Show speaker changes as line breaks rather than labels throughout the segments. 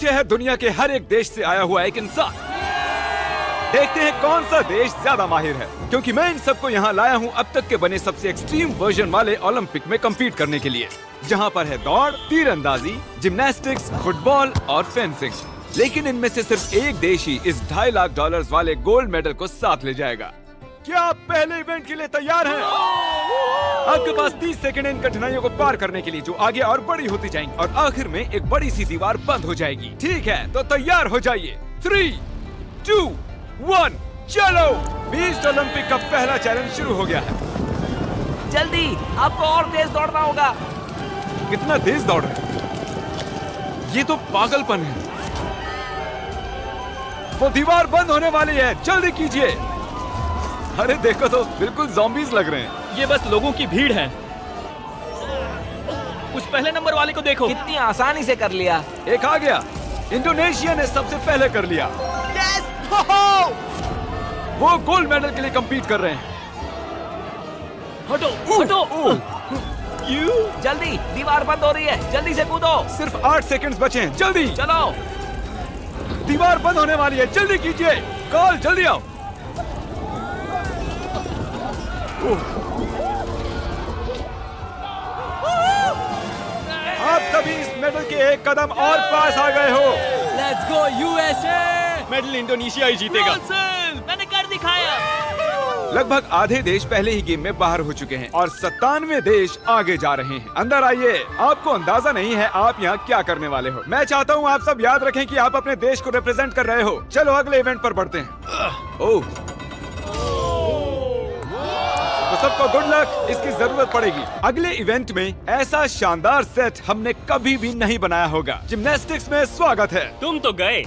पीछे है दुनिया के हर एक देश से आया हुआ एक इंसान। देखते हैं कौन सा देश ज्यादा माहिर है, क्योंकि मैं इन सबको यहाँ लाया हूँ अब तक के बने सबसे एक्सट्रीम वर्जन वाले ओलंपिक में कम्पीट करने के लिए, जहाँ पर है दौड़, तीरंदाजी, जिम्नास्टिक्स, फुटबॉल और फेंसिंग। लेकिन इनमें से सिर्फ एक देश ही इस $2.5 लाख वाले गोल्ड मेडल को साथ ले जाएगा। क्या आप पहले इवेंट के लिए तैयार हैं? आपके पास 30 सेकंड इन कठिनाइयों को पार करने के लिए, जो आगे और बड़ी होती जाएंगी और आखिर में एक बड़ी सी दीवार बंद हो जाएगी। ठीक है, तो तैयार हो जाइए। 3, 2, 1, चलो। बीस्ट ओलंपिक का पहला चैलेंज शुरू हो गया है।
जल्दी, आपको और तेज दौड़ना होगा।
कितना तेज दौड़ रहे हैं? ये तो पागलपन है। वो दीवार बंद होने वाली है, जल्दी कीजिए। अरे देखो तो, बिल्कुल ज़ॉम्बीज़ लग रहे हैं।
ये बस लोगों की भीड़ है। उस पहले नंबर वाले को देखो,
कितनी आसानी से कर लिया।
एक आ गया। इंडोनेशिया ने सबसे पहले कर लिया।
यस!
वो गोल्ड मेडल के लिए compete कर रहे हैं।
हटो, हटो।
जल्दी, दीवार बंद हो रही है, जल्दी से कूदो।
सिर्फ 8 सेकंड्स बचे हैं, जल्दी।
चलो।
दीवार बंद होने वाली है, जल्दी कीजिए। कॉल, जल्दी आओ। आप सभी इस मेडल के एक कदम और पास आ गए हो।
Let's go USA. Medal Indonesia ही जीतेगा। मैंने कर दिखाया।
लगभग आधे देश पहले ही गेम में बाहर हो चुके हैं और 97 देश आगे जा रहे हैं। अंदर आइए। आपको अंदाजा नहीं है आप यहाँ क्या करने वाले हो। मैं चाहता हूँ आप सब याद रखें कि आप अपने देश को रिप्रेजेंट कर रहे हो। चलो अगले इवेंट पर बढ़ते हैं। ओह, तो सबको गुड लक, इसकी जरूरत पड़ेगी। अगले इवेंट में ऐसा शानदार सेट हमने कभी भी नहीं बनाया होगा। जिम्नास्टिक्स में स्वागत है।
तुम तो गए।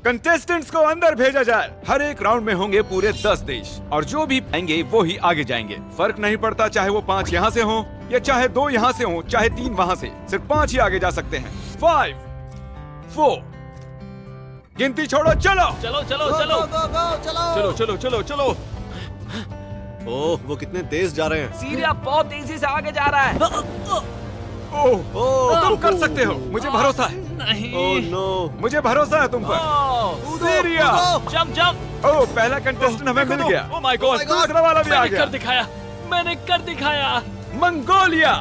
कंटेस्टेंट्स को अंदर भेजा जाए। हर एक राउंड में होंगे पूरे 10 देश और जो भी आएंगे वो ही आगे जाएंगे। फर्क नहीं पड़ता चाहे वो 5 यहाँ से हों या चाहे 2 यहाँ से हों, चाहे 3 वहाँ से, सिर्फ 5 ही आगे जा सकते हैं। 5, 4, गिनती छोड़ो, चलो।
चलो चलो चलो
चलो चलो चलो चलो। ओह, वो कितने तेज जा रहे हैं।
सीरिया बहुत तेजी से आगे जा रहा है।
ओह, तुम कर सकते हो, मुझे भरोसा है।
ओह नो,
मुझे भरोसा है तुम पर। Syria,
jump jump.
ओह, पहला कंटेस्टेंट हमें मिल गया।
ओह माय गॉड,
दूसरा वाला भी आ
मैंने
गया।
कर दिखाया, मैंने कर दिखाया।
मंगोलिया,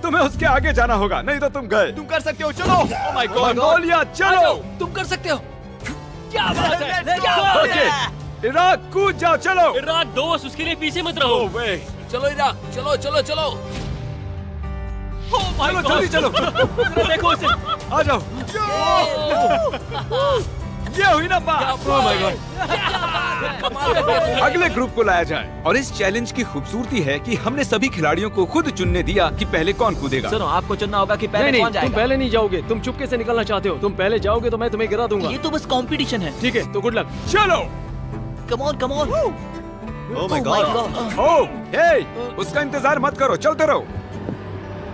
तुम्हें उसके आगे जाना होगा, नहीं तो तुम गए।
तुम कर सकते हो, चलो।
ओह माय गॉड,
मंगोलिया, चलो।
तुम कर सकते हो। क्या बात है,
Let's
क्या
go!
बात
ओके,
है।
इराक कूद जाओ, चलो।
इराक दोस्त, उसके लिए पीछे मत रहो।
चलो इराक, चलो चलो चलो।
ओह माय
चलो,
गॉड,
जल्दी चलो।
जरा देखो इसे।
आ जाओ। ये हुई ना बात।
ओह माय गॉड।
अगले ग्रुप को लाया जाए और इस चैलेंज की खूबसूरती है कि हमने सभी खिलाड़ियों को खुद चुनने दिया कि पहले कौन कूदेगा।
सुनो, आपको चुनना होगा कि पहले कौन
तुम
जाएगा।
पहले नहीं जाओगे, तुम चुपके से निकलना चाहते हो। तुम पहले जाओगे तो मैं तुम्हें गिरा दूंगा।
ये तो बस कंपटीशन है।
ठीक है, तो गुड लक।
चलो।
Come on come on.
Oh my God.
Oh, hey, उसका इंतजार मत करो, चलते रहो।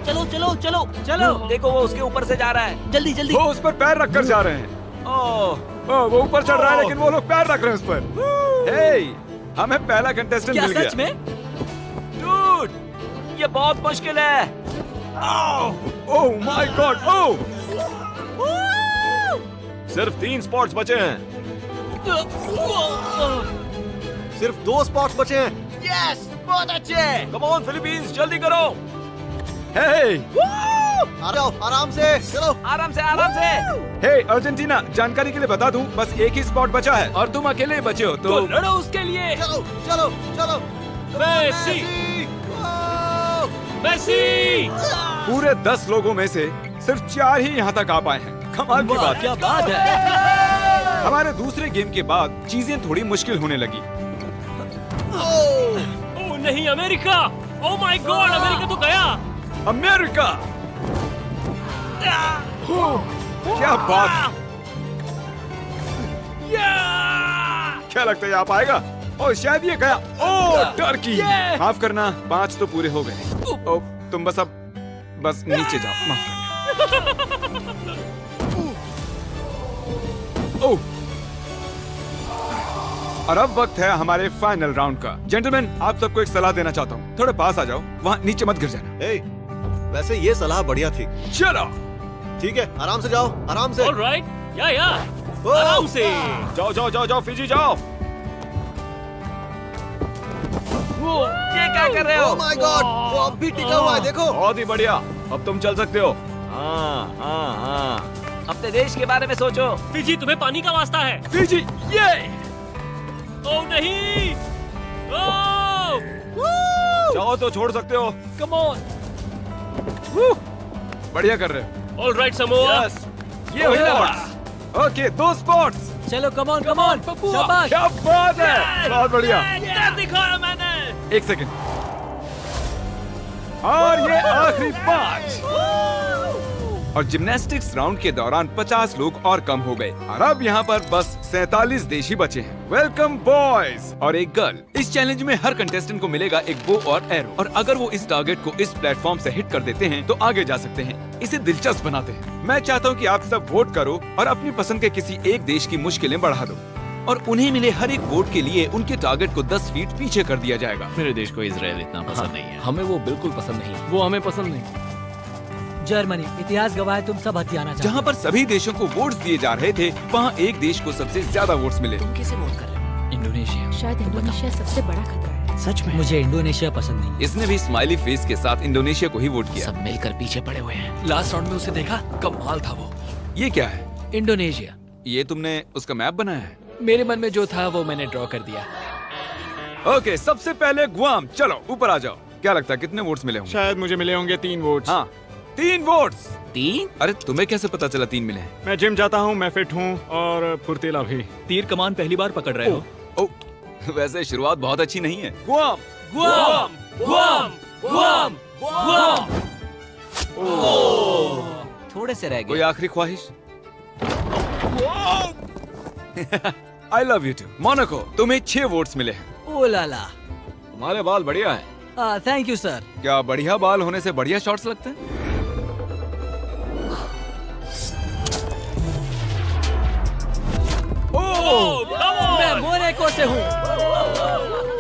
चलो चलो चलो चलो। देखो वो उसके ऊपर से जा रहा है। जल्दी जल्दी।
वो उस पर पैर रख कर जा रहे हैं। ओह, वो ऊपर चढ़ रहा है लेकिन वो लोग पैर रख रहे हैं उस पर। हे, हमें पहला कंटेस्टेंट
क्या
मिल गया।
सच में? डूड, ये बहुत मुश्किल है।
ओह माय गॉड, ओह।
सिर्फ 3 स्पॉट्स बचे हैं। सिर्फ 2 स्पॉट्स बचे हैं।
यस, बहुत अच्छे।
कम ऑन फिलीपींस, जल्दी करो।
हे,
आ जाओ, आराम से चलो।
आराम से आराम से।
हे अर्जेंटीना, जानकारी के लिए बता दूं, बस एक ही स्पॉट बचा है और तुम अकेले ही बचे हो तो
लड़ो उसके लिए।
चलो चलो चलो।
Messi, Messi.
पूरे 10 लोगों में से सिर्फ 4 ही यहाँ तक आ पाए हैं। कमाल की बात।
क्या बात है।
हमारे दूसरे गेम के बाद चीजें थोड़ी मुश्किल होने लगी।
ओह नहीं, America. Oh my God, America तो गया।
अमेरिका, क्या बात। क्या लगता है आप आएगा? ओह शायद ये गया। ओह टर्की, माफ करना, 5 तो पूरे हो गए। ओह तुम बस नीचे जाओ, माफ करना। ओह, और अब वक्त है हमारे फाइनल राउंड का। जेंटलमैन, आप सबको एक सलाह देना चाहता हूँ, थोड़े पास आ जाओ, वहाँ नीचे मत गिर जाना।
वैसे ये सलाह बढ़िया थी।
चलो
ठीक है, आराम से जाओ, आराम से।
ऑलराइट, या
ओ!
आराम से।
जाओ जाओ जाओ जाओ फिजी जाओ।
ये क्या कर रहे
ओह
हो?
माय गॉड, वो अब भी टिका हुआ है, देखो।
बहुत ही बढ़िया, अब तुम चल सकते हो। हाँ हाँ हाँ।
अपने देश के बारे में सोचो।
फिजी, तुम्हें पानी का वास्ता है।
फिजी, ये
ओ नहीं, ओ
चाहो तो छोड़ सकते हो।
Come on.
बढ़िया कर रहे हो।
Alright Samoa.
यस, ये हुई स्पॉट्स। Okay, 2 spots.
चलो कम ऑन शाबाश।
क्या बात है, बहुत बढ़िया।
क्या दिखाया मैंने?
1 सेकंड। और ये आखिरी 5। और जिम्नास्टिक्स राउंड के दौरान 50 लोग और कम हो गए और अब यहाँ पर बस 47 देश ही बचे हैं। वेलकम बॉयज और एक गर्ल। इस चैलेंज में हर कंटेस्टेंट को मिलेगा एक बो और एरो, और अगर वो इस टारगेट को इस प्लेटफॉर्म से हिट कर देते हैं तो आगे जा सकते हैं। इसे दिलचस्प बनाते हैं। मैं चाहता हूँ कि आप सब वोट करो और अपनी पसंद के किसी एक देश की मुश्किलें बढ़ा दो, और उन्हें मिले हर एक वोट के लिए उनके टारगेट को 10 फीट पीछे कर दिया जाएगा।
मेरे देश को इजराइल इतना पसंद नहीं है।
हमें वो बिल्कुल पसंद नहीं। वो हमें पसंद नहीं।
जर्मनी, इतिहास गवाह है, तुम सब हथियाना चाहते
जहाँ पर सभी देशों को वोट्स दिए जा रहे थे, वहाँ एक देश को सबसे ज्यादा वोट्स मिले।
तुम किसे वोट कर रहे हो?
इंडोनेशिया।
शायद इंडोनेशिया सबसे बड़ा खतरा है।
सच में?
मुझे इंडोनेशिया पसंद नहीं।
इसने भी स्माइली फेस के साथ इंडोनेशिया को ही वोट किया।
सब मिलकर पीछे पड़े हुए हैं।
लास्ट राउंड में उसे देखा, कमाल था वो।
ये क्या है?
इंडोनेशिया।
ये तुमने उसका मैप बनाया है?
मेरे मन में जो था वो मैंने ड्रॉ कर दिया।
ओके, सबसे पहले गुआम। चलो ऊपर आ जाओ। क्या लगता है कितने वोट्स मिले होंगे?
शायद मुझे मिले होंगे 3 वोट्स।
हाँ, 3 वोट्स।
3?
अरे तुम्हें कैसे पता चला 3 मिले हैं?
मैं जिम जाता हूँ, मैं फिट हूँ और फुर्तीला भी।
तीर कमान पहली बार पकड़ रहे हो?
ओ, वैसे शुरुआत बहुत अच्छी नहीं है। Guam.
Guam, Guam, Guam, Guam.
थोड़े से रह
कोई
गए।
आखिरी ख्वाहिश? I love you too. Monaco, तुम्हें 6 वोट्स मिले हैं।
ओ लाला,
तुम्हारे बाल बढ़िया है।
Thank you sir.
क्या बढ़िया बाल होने से बढ़िया शॉट्स लगते हैं?
मैं मोनाको से हूँ।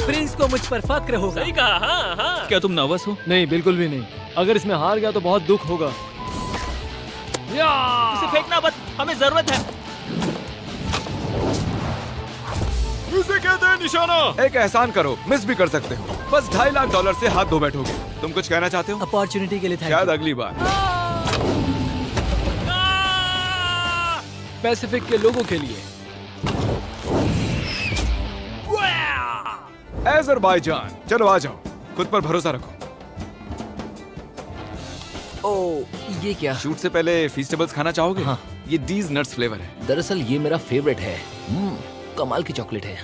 प्रिंस को मुझ पर फक्र होगा।
सही कहा, हाँ हाँ। क्या तुम नर्वस हो?
नहीं, बिल्कुल भी नहीं। अगर इसमें हार गया तो बहुत दुख होगा।
उसे फेंकना मत, हमें जरूरत है।
उसे कहते हैं निशाना।
एक एहसान करो, मिस भी कर सकते हो। बस $2.5 लाख से हाथ धो बैठोगे। तुम कुछ कहना चाहते हो?
अपॉर्चुनिटी के लिए थैंक
शायद
यू।
अगली बार।
पैसिफिक के लोगों के लिए।
अज़रबैजान, चलो आ जाओ। खुद पर भरोसा रखो।
ओ, ये क्या?
शूट से पहले फीस्टेबल्स खाना चाहोगे?
हाँ।
ये डीज नट्स फ्लेवर है।
दरअसल ये मेरा फेवरेट है। कमाल की चॉकलेट है।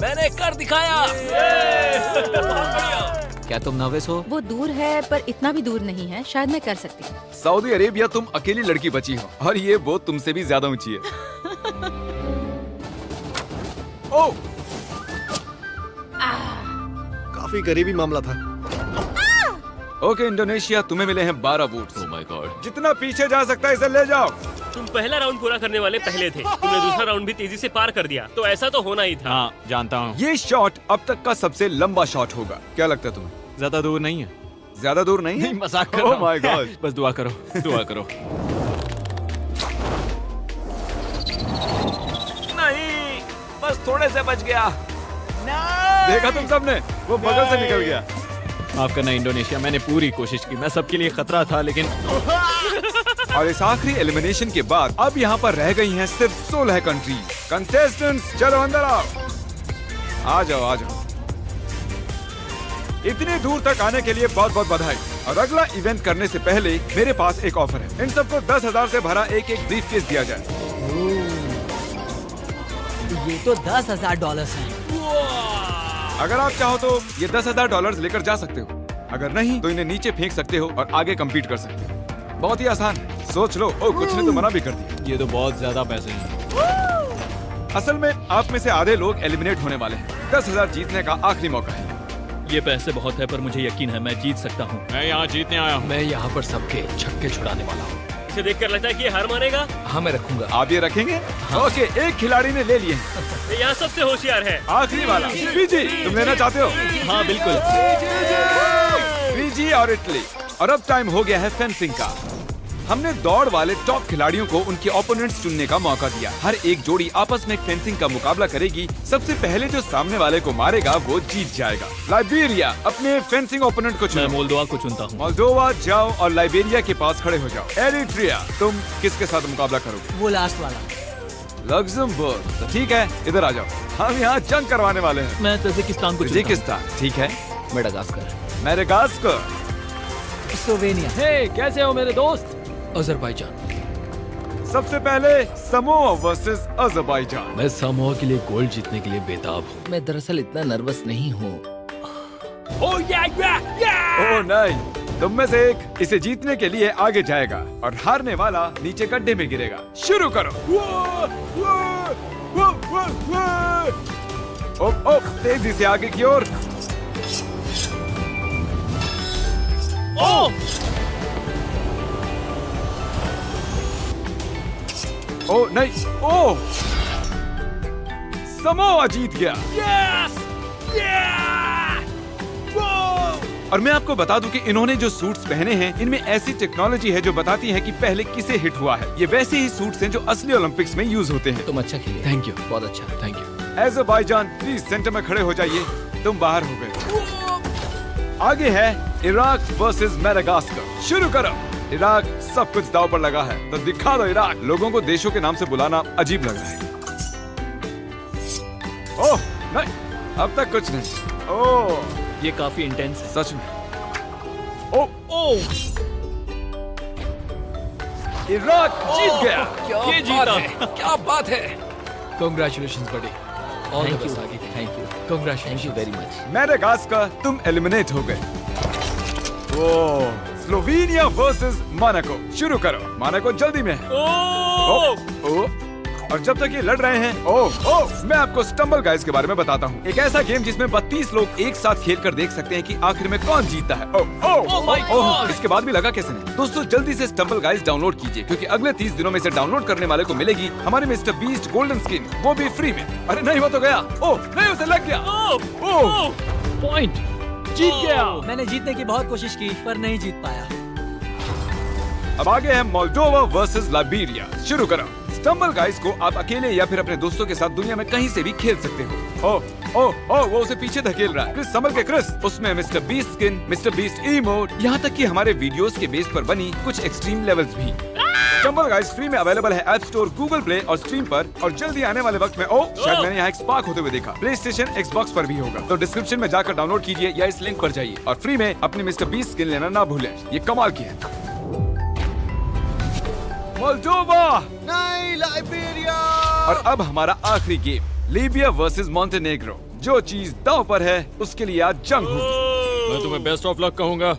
मैंने कर दिखाया। क्या तुम नर्वस हो?
वो दूर है पर इतना भी दूर नहीं है, शायद मैं कर सकती हूँ।
सऊदी अरेबिया, तुम अकेली लड़की बची हो और ये बोट तुमसे भी ज्यादा ऊंची है। ओह,
काफी करीबी मामला था।
ओके इंडोनेशिया, तुम्हें मिले हैं 12 वोट्स।
Oh my God।
जितना पीछे जा सकता है इसे ले जाओ।
तुम पहला राउंड पूरा करने वाले पहले थे। तुमने दूसरा राउंड भी तेजी से पार कर दिया, तो ऐसा तो होना ही था।
हाँ, जानता हूँ।
ये शॉट अब तक का सबसे लंबा शॉट होगा। क्या लगता है तुम्हें?
ज्यादा दूर नहीं है।
ज्यादा दूर नहीं है?
मजाक कर
Oh
रहा हूँ।
my God।
बस दुआ करो, दुआ करो।
नहीं, बस थोड़े से बच गया।
देखा तुम सबने, वो बगल से निकल गया।
माफ करना इंडोनेशिया, मैंने पूरी कोशिश की। मैं सबके लिए खतरा था, लेकिन
और इस आखिरी एलिमिनेशन के बाद अब यहाँ पर रह गई हैं सिर्फ 16 कंट्रीज। कंटेस्टेंट्स, चलो अंदर आओ। आ जाओ, आ जाओ। इतनी दूर तक आने के लिए बहुत बहुत बधाई। और अगला इवेंट करने से पहले मेरे पास एक ऑफर है। इन सबको 10,000 से भरा एक ब्रीफकेस दिया जाए।
ये तो $10,000 है।
अगर आप चाहो तो ये $10,000 लेकर जा सकते हो। अगर नहीं तो इन्हें नीचे फेंक सकते हो और आगे कम्पीट कर सकते हो। बहुत ही आसान है, सोच लो। ओ, कुछ ने तो मना भी कर दिया।
ये तो बहुत ज्यादा पैसे हैं।
असल में आप में से आधे लोग एलिमिनेट होने वाले हैं। 10,000 जीतने का आखिरी मौका है।
ये पैसे बहुत है, पर मुझे यकीन है मैं जीत सकता हूँ।
मैं यहाँ जीतने आया हूँ।
मैं यहाँ पर सबके छक्के छुड़ाने वाला हूँ।
इसे देखकर लगता है कि ये हार मानेगा।
हाँ मैं रखूंगा।
आप ये रखेंगे? ओके, एक खिलाड़ी ने ले लिए हैं।
ये यहाँ सबसे होशियार है।
आखिरी वाला बीजी, तुम लेना चाहते हो?
हाँ बिल्कुल।
बीजी और इटली। और अब टाइम हो गया है फेंसिंग का। हमने दौड़ वाले टॉप खिलाड़ियों को उनके ओपोनेंट्स चुनने का मौका दिया। हर एक जोड़ी आपस में फेंसिंग का मुकाबला करेगी। सबसे पहले जो सामने वाले को मारेगा वो जीत जाएगा। लाइबेरिया अपने फेंसिंग ओपोनेंट को
मैं
चुनो।
मोल्दोवा को चुनता हूँ।
मोल्दोवा जाओ और लाइबेरिया के पास खड़े हो जाओ। एरिट्रिया, तुम किसके साथ मुकाबला करोगे?
वो लास्ट वाला।
लग्जमबर्ग, तो ठीक है, इधर आ जाओ। हम यहाँ जंग करवाने वाले हैं।
मैं तजिकिस्तान को चुनता हूँ।
तजिकिस्तान, ठीक है।
मेडागास्कर।
मेडागास्कर।
स्लोवेनिया।
हे, कैसे हो मेरे दोस्त?
अजरबैजान।
सबसे पहले समोआ वर्सेस अजरबैजान।
मैं समोआ के लिए गोल्ड जीतने के लिए बेताब हूँ।
मैं दरअसल इतना नर्वस नहीं हूँ।
ओह नहीं, तुम में से एक इसे जीतने के लिए आगे जाएगा और हारने वाला नीचे गड्ढे में गिरेगा। शुरू करो। ओ, तेजी से आगे की ओर। ओ नहीं, ओ समोआ जीत गया। और मैं आपको बता दूं कि इन्होंने जो सूट्स पहने हैं इनमें ऐसी टेक्नोलॉजी है जो बताती है कि पहले किसे हिट हुआ है। ये वैसे ही सूट्स हैं जो असली ओलंपिक्स में यूज होते हैं।
तुम अच्छा खेले।
Thank you.
बहुत अच्छा।
Thank you.
Azerbaijan, please centre में खड़े हो जाइए। तुम बाहर हो गए। आगे है इराक वर्सेस मेडागास्कर। शुरू करो। इराक, सब कुछ दांव पर लगा है, तो दिखा दो इराक। लोगों को देशों के नाम से बुलाना अजीब लग रहा है। ओह नहीं, अब तक कुछ नहीं। ओह,
ये काफी इंटेंस है।
सच में। ओह, इराक जीत गया।
ये जीता।
क्या बात है।
Congratulations, buddy. All the best आगे के।
Thank you.
Congratulations.
Very much.
Madagascar, तुम एलिमिनेट हो गए। ओह, स्लोवेनिया वर्सेस मोनाको। शुरू करो। मोनाको जल्दी में है। ओह, और जब तक ये लड़ रहे हैं, मैं आपको स्टम्बल गाइज के बारे में बताता हूँ। एक ऐसा गेम जिसमें 32 लोग एक साथ खेलकर देख सकते हैं कि आखिर में कौन जीतता है। इसके बाद भी लगा कैसे नहीं। दोस्तों, जल्दी से स्टम्बल गाइज डाउनलोड कीजिए, क्योंकि अगले 30 दिनों में इसे डाउनलोड करने वाले को मिलेगी हमारे मिस्टर बीस्ट गोल्डन स्किन, वो भी फ्री में। अरे नहीं, वो तो गया। ओह नहीं, उसे लग गया।
पॉइंट, जीत गया।
मैंने जीतने की बहुत कोशिश की पर नहीं जीत पाया।
अब आगे है मोल्दोवा वर्सेस लाइबेरिया। शुरू करो। स्टम्बल गाइस को आप अकेले या फिर अपने दोस्तों के साथ दुनिया में कहीं से भी खेल सकते हो। वो उसे पीछे धकेल रहा है। क्रिस, संभल के क्रिस। उसमें mister beast skin, mister beast emote, यहाँ तक कि हमारे वीडियोस के बेस पर बनी कुछ एक्सट्रीम लेवल्स भी। स्टम्बल गाइस फ्री में अवेलेबल है ऐप स्टोर, गूगल प्ले और स्ट्रीम पर। और जल्दी आने वाले वक्त में शायद मैंने यहाँ एक स्पार्क होते हुए देखा। प्ले स्टेशन, एक्सबॉक्स पर भी होगा। तो डिस्क्रिप्शन में जाकर डाउनलोड कीजिए या इस लिंक पर जाइए और फ्री में अपनी मिस्टर बीस्ट स्किन लेना ना भूलें। ये कमाल की है। मोल्दोवा
नहीं, लाइबेरिया।
और अब हमारा आखिरी गेम, लीबिया वर्सेस मॉन्टेनेग्रो। जो चीज दांव पर है उसके लिए आज जंग होगी।
मैं तुम्हें बेस्ट ऑफ लक कहूंगा,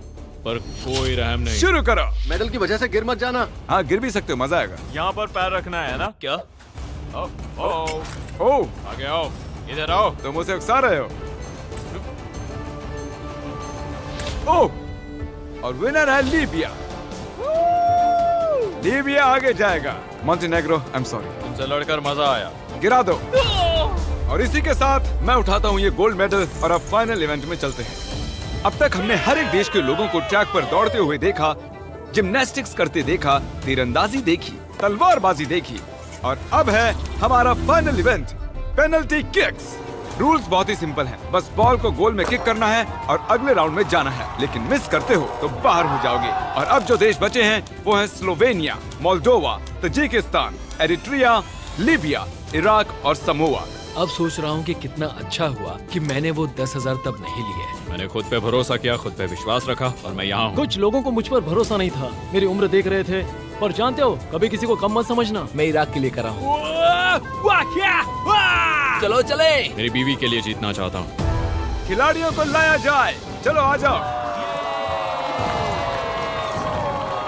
पर कोई रहम नहीं।
शुरू करो।
मेडल की वजह से गिर मत जाना।
हाँ, गिर भी सकते हो, मजा आएगा।
यहाँ पर पैर रखना है ना? क्या?
ओह,
आगे आओ, इधर आओ।
तुम उसे उकसा रहे हो। ओह, और विनर है लीबिया। लीबिया आगे जाएगा। Montenegro, I am sorry.
तुमसे लड़कर मजा आया।
गिरा दो। और इसी के साथ मैं उठाता हूँ ये गोल्ड मेडल और अब फाइनल इवेंट में चलते हैं। अब तक हमने हर एक देश के लोगों को ट्रैक पर दौड़ते हुए देखा, जिम्नास्टिक्स करते देखा, तीरंदाजी देखी, तलवारबाजी देखी, और अब है हमारा final event, penalty kicks. Rules बहुत ही सिंपल हैं। बस बॉल को गोल में किक करना है और अगले राउंड में जाना है, लेकिन मिस करते हो तो बाहर हो जाओगे। और अब जो देश बचे हैं वो है Slovenia, Moldova, Tajikistan, Eritrea, Libya, Iraq और समोआ।
अब सोच रहा हूँ कि कितना अच्छा हुआ कि मैंने वो 10,000 तब नहीं लिए। मैंने खुद पे भरोसा किया, खुद पे विश्वास रखा, और मैं यहाँ हूँ।
कुछ लोगों को मुझ पर भरोसा नहीं था, मेरी उम्र देख रहे थे, पर जानते हो, कभी किसी को कम मत समझना।
मैं इराक के लिए कर रहा हूँ। चलो चले।
मेरी बीवी के लिए जीतना चाहता हूँ।
खिलाड़ियों को लाया जाए। चलो आ जाओ।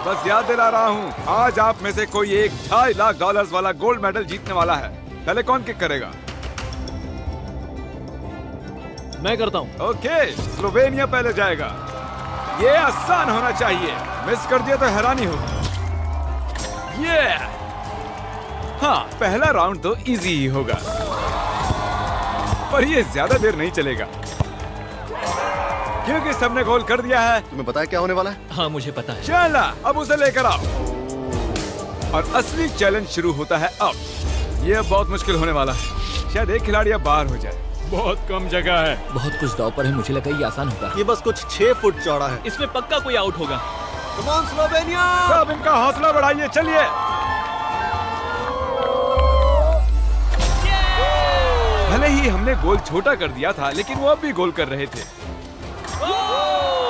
बस याद दिला रहा हूँ, आज आप में से कोई एक $2.5 लाख वाला गोल्ड मेडल जीतने वाला है। पहले कौन किक करेगा?
मैं करता हूँ।
ओके, स्लोवेनिया पहले जाएगा। ये आसान होना चाहिए, मिस कर दिया तो हैरानी होगी। ये हाँ, पहला राउंड तो इजी ही होगा, पर ये ज्यादा देर नहीं चलेगा क्योंकि सबने गोल कर दिया है।
तुम्हें पता है क्या होने वाला है?
हाँ मुझे पता है।
चला, अब उसे लेकर आओ। और असली चैलेंज शुरू होता है अब। ये अब बहुत मुश्किल होने वाला है। शायद एक खिलाड़ी अब बाहर हो जाए। बहुत कम जगह है।
बहुत कुछ दाव पर है, मुझे लगा ये आसान होगा।
ये बस कुछ 6 फुट चौड़ा है।
इसमें पक्का कोई आउट होगा।
Come on, Slovenia!
सब इनका हौसला बढ़ाइए, चलिए। भले ही हमने गोल छोटा कर दिया था, लेकिन वो अब भी गोल कर रहे थे।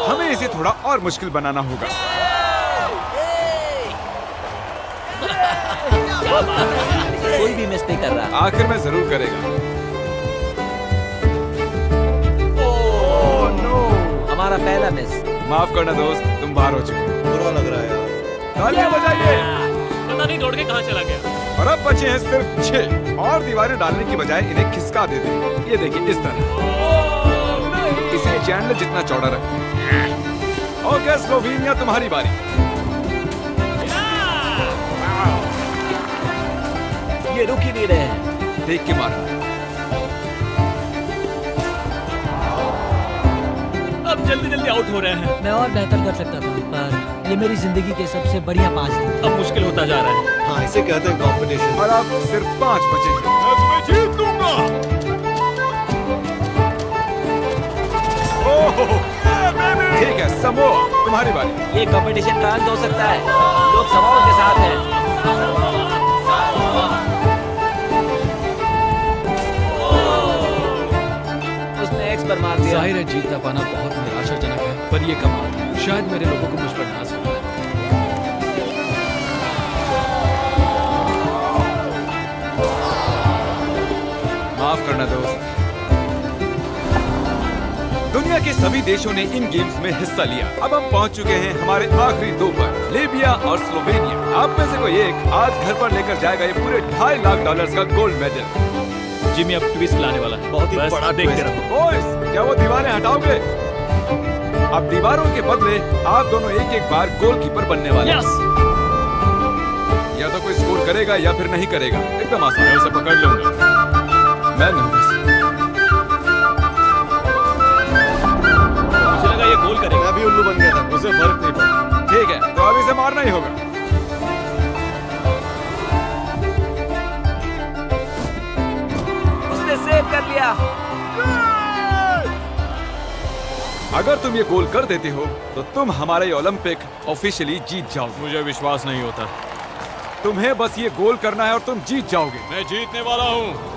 हमें इसे थोड़ा और मुश्किल बनाना होगा।
कोई भी मिस नहीं कर रहा।
आखिर में जरूर करेगा।
हमारा पहला मिस।
माफ करना दोस्त, तुम बाहर हो चुके हो।
बुरा लग रहा है यार।
तालियां बजाइए।
पता नहीं दौड़ के कहाँ चला गया।
और अब बचे हैं सिर्फ 6 और दीवारें डालने की बजाय इन्हें खिसका देते हैं। ये देखिए इस तरह। इसे चैंडल जितना चौड़ा रखते हैं। ओके स्लोवेनिया, तुम्हारी बारी।
ये रुक ही नहीं रहे हैं।
देख के मारना।
अब जल्दी जल्दी आउट हो रहे हैं।
मैं और बेहतर कर सकता था, पर ये मेरी जिंदगी के सबसे बढ़िया 5 दिन।
अब मुश्किल होता जा रहा है।
हाँ, इसे कहते हैं कंपटीशन।
और अब सिर्फ 5 बचे हैं। मैं तुम्हें जीत दूंगा। ओह, ठीक है समोआ, तुम्हारी बारी।
ये कंपटीशन का अंत हो सकता है। लोग समाओं के साथ हैं। उसने एक्स पर मार दिया।
जाहिर है जीतना पाना बहुत निराशाजनक है, पर ये कमाल शायद मेरे लोगों को मुझ पर नाज हुआ है।
माफ करना दोस्त। दुनिया के सभी देशों ने इन गेम्स में हिस्सा लिया। अब हम पहुंच चुके हैं हमारे आखिरी 2 पर, लीबिया और स्लोवेनिया। आप में से कोई एक आज घर पर लेकर जाएगा ये पूरे $2.5 लाख का गोल्ड मेडल।
जिमी अब ट्विस्ट लाने वाला है।
बहुत ही
बस
बड़ा
देखते
twist।
रहो।
बॉयज, क्या वो दीवारें हटाओगे? अब दीवारों के बदले आप दोनों एक बार गोलकीपर बनने वाले हैं।
यस।
या तो कोई स्कोर करेगा या फिर नहीं करेगा। एकदम आसान है, उसे पकड़ लूंगा। मैं नर्वस।
मुझे लगा ये गोल करेगा।
मैं भी उल्लू बन गया था, उसे फर्क नहीं पड़ा।
ठीक है, तो अब इसे मारना ही होगा।
उसने सेव कर लिया।
अगर तुम ये गोल कर देते हो तो तुम हमारा ये ओलंपिक ऑफिशियली जीत जाओगे।
मुझे विश्वास नहीं होता।
तुम्हें बस ये गोल करना है और तुम जीत जाओगे।
मैं जीतने वाला हूँ।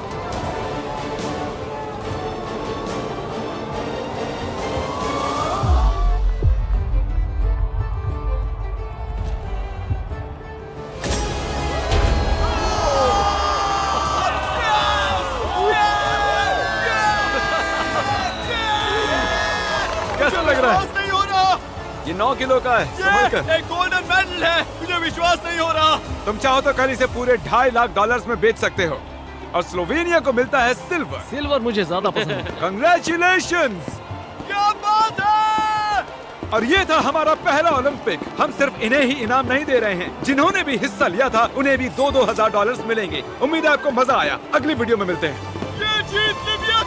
कैसा लग रहा है?
नहीं हो रहा।
ये 9 किलो का है, संभल कर।
एक गोल्डन मेडल है, मुझे विश्वास नहीं हो रहा।
तुम चाहो तो कल इसे पूरे $2.5 लाख में बेच सकते हो और स्लोवेनिया को मिलता है सिल्वर।
सिल्वर मुझे ज्यादा पसंद है।
कंग्रेचुलेशंस!
क्या बात है!
और ये था हमारा पहला ओलंपिक। हम सिर्फ इन्हें ही इनाम नहीं दे रहे हैं, जिन्होंने भी हिस्सा लिया था उन्हें भी $2,000 मिलेंगे। उम्मीद है आपको मजा आया। अगली वीडियो में मिलते हैं।
ये जीत लिबिया